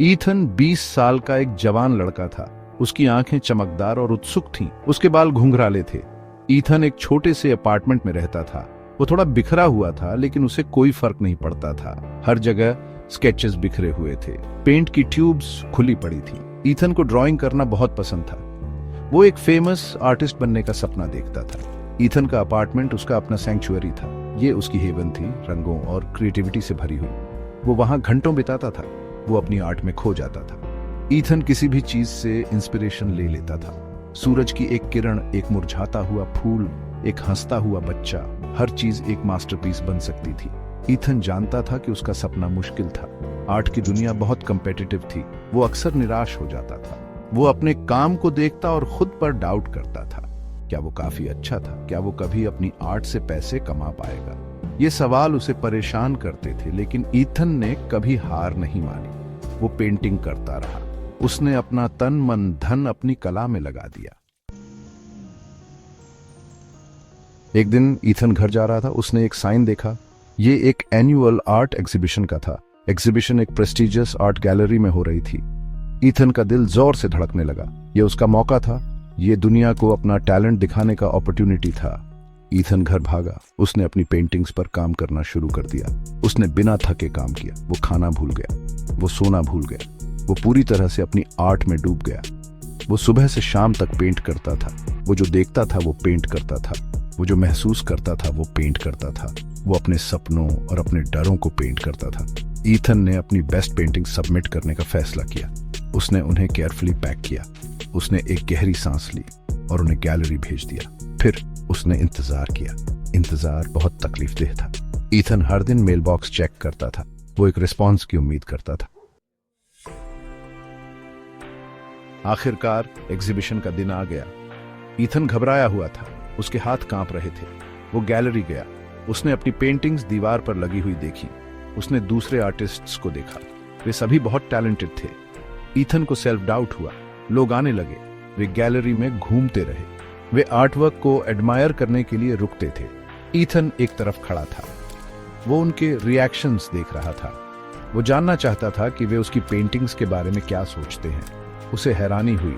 Ethan 20 साल का एक जवान लड़का था। उसकी आंखें चमकदार और उत्सुक थीं। उसके बाल घुंघराले थे। ईथन एक छोटे से अपार्टमेंट में रहता था। वो थोड़ा बिखरा हुआ था, लेकिन उसे कोई फर्क नहीं पड़ता था। हर जगह स्केचेस बिखरे हुए थे, पेंट की ट्यूब्स खुली पड़ी थी। ईथन को ड्राइंग करना बहुत पसंद था। वो एक फेमस आर्टिस्ट बनने का सपना देखता था। ईथन का अपार्टमेंट उसका अपना सैंक्चुअरी था। ये उसकी हेवन थी, रंगों और क्रिएटिविटी से भरी हुई। वो वहां घंटों बिताता था। वो अपनी आर्ट में खो जाता था। ईथन किसी भी चीज से इंस्पिरेशन ले लेता था। सूरज की एक किरण, एक मुरझाता हुआ फूल, एक हंसता हुआ बच्चा, हर चीज एक मास्टरपीस बन सकती थी। ईथन जानता था कि उसका सपना मुश्किल था। आर्ट की दुनिया बहुत कंपेटिटिव थी। वो अक्सर निराश हो जाता था। वो अपने काम को देखता और खुद पर डाउट करता था। क्या वो काफी अच्छा था? क्या वो कभी अपनी आर्ट से पैसे कमा पाएगा? ये सवाल उसे परेशान करते थे, लेकिन ईथन ने कभी हार नहीं मानी। वो पेंटिंग करता रहा। उसने अपना तन मन धन अपनी कला में लगा दिया। एक दिन ईथन घर जा रहा था। उसने एक साइन देखा। ये एक एनुअल आर्ट एग्जीबिशन का था। एग्जीबिशन एक प्रेस्टिजियस आर्ट गैलरी में हो रही थी। ईथन का दिल जोर से धड़कने लगा। यह उसका मौका था। ये दुनिया को अपना टैलेंट दिखाने का अपॉर्चुनिटी था। ईथन घर भागा। उसने अपनी पेंटिंग्स पर काम करना शुरू कर दिया। उसने बिना थके काम किया। वो खाना भूल गया, वो सोना भूल गया, वो पूरी तरह से अपनी आर्ट में डूब गया। वो सुबह से शाम तक पेंट करता था। वो जो देखता था वो पेंट करता था। वो जो महसूस करता था वो पेंट करता था। वो अपने सपनों और अपने डरों को पेंट करता था। ईथन ने अपनी बेस्ट पेंटिंग सबमिट करने का फैसला किया। उसने उन्हें केयरफुली पैक किया। उसने एक गहरी सांस ली और उन्हें गैलरी भेज दिया। फिर उसने इंतजार किया। इंतजार बहुत तकलीफदेह था। ईथन हर दिन मेल बॉक्स चेक करता था। वो एक रिस्पॉन्स की उम्मीद करता था। आखिरकार एग्जीबिशन का दिन आ गया। ईथन घबराया हुआ था। उसके हाथ कांप रहे थे। वो गैलरी गया। उसने अपनी पेंटिंग्स दीवार पर लगी हुई देखी। उसने दूसरे आर्टिस्ट्स को देखा। वे सभी बहुत टैलेंटेड थे। ईथन को सेल्फ डाउट हुआ। लोग आने लगे। वे गैलरी में घूमते रहे। वे आर्टवर्क को एडमायर करने के लिए रुकते थे। ईथन एक तरफ खड़ा था। वो उनके रिएक्शंस देख रहा था। वो जानना चाहता था कि वे उसकी पेंटिंग्स के बारे में क्या सोचते हैं। उसे हैरानी हुई।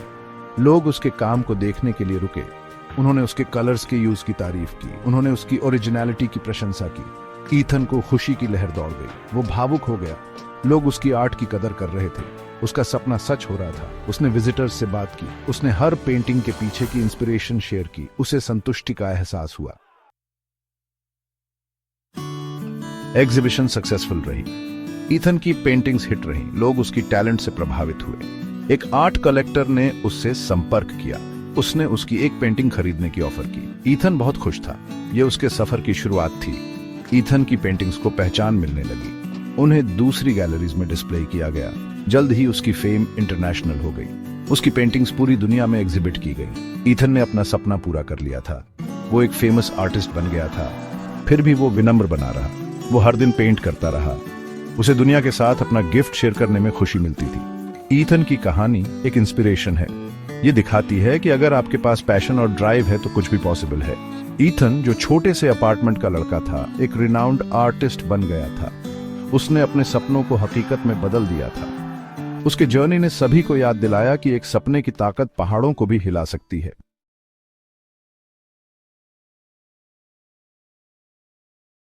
लोग उसके काम को देखने के लिए रुके। उन्होंने उसके कलर्स के यूज की तारीफ की। उन्होंने उसकी ओरिजिनलिटी की प्रशंसा की। ईथन को खुशी की लहर दौड़ गई। वो भावुक हो गया। लोग उसकी आर्ट की कदर कर रहे थे। उसका सपना सच हो रहा था। उसने विजिटर्स से बात की। उसने हर पेंटिंग के पीछे की इंस्पिरेशन शेयर की। उसे संतुष्टि का एहसास हुआ। एग्जीबिशन सक्सेसफुल रही। ईथन की पेंटिंग्स हिट रही। लोग उसकी टैलेंट से प्रभावित हुए। एक आर्ट कलेक्टर ने उससे संपर्क किया। उसने उसकी एक पेंटिंग खरीदने की ऑफर की। ईथन बहुत खुश था। यह उसके सफर की शुरुआत थी। ईथन की पेंटिंग्स को पहचान मिलने लगी। उन्हें दूसरी गैलरीज में डिस्प्ले किया गया। जल्द ही उसकी फेम इंटरनेशनल हो गई। उसकी पेंटिंग्स पूरी दुनिया में एग्जिबिट की गई। ईथन ने अपना सपना पूरा कर लिया था। वो एक फेमस आर्टिस्ट बन गया था। फिर भी वो विनम्र बना रहा। वो हर दिन पेंट करता रहा। उसे दुनिया के साथ अपना गिफ्ट शेयर करने में खुशी मिलती थी। ईथन की कहानी एक इंस्पिरेशन है। ये दिखाती है कि अगर आपके पास पैशन और ड्राइव है तो कुछ भी पॉसिबल है। ईथन, जो छोटे से अपार्टमेंट का लड़का था, एक रिनाउंड आर्टिस्ट बन गया था। उसने अपने सपनों को हकीकत में बदल दिया था। उसके जर्नी ने सभी को याद दिलाया कि एक सपने की ताकत पहाड़ों को भी हिला सकती है।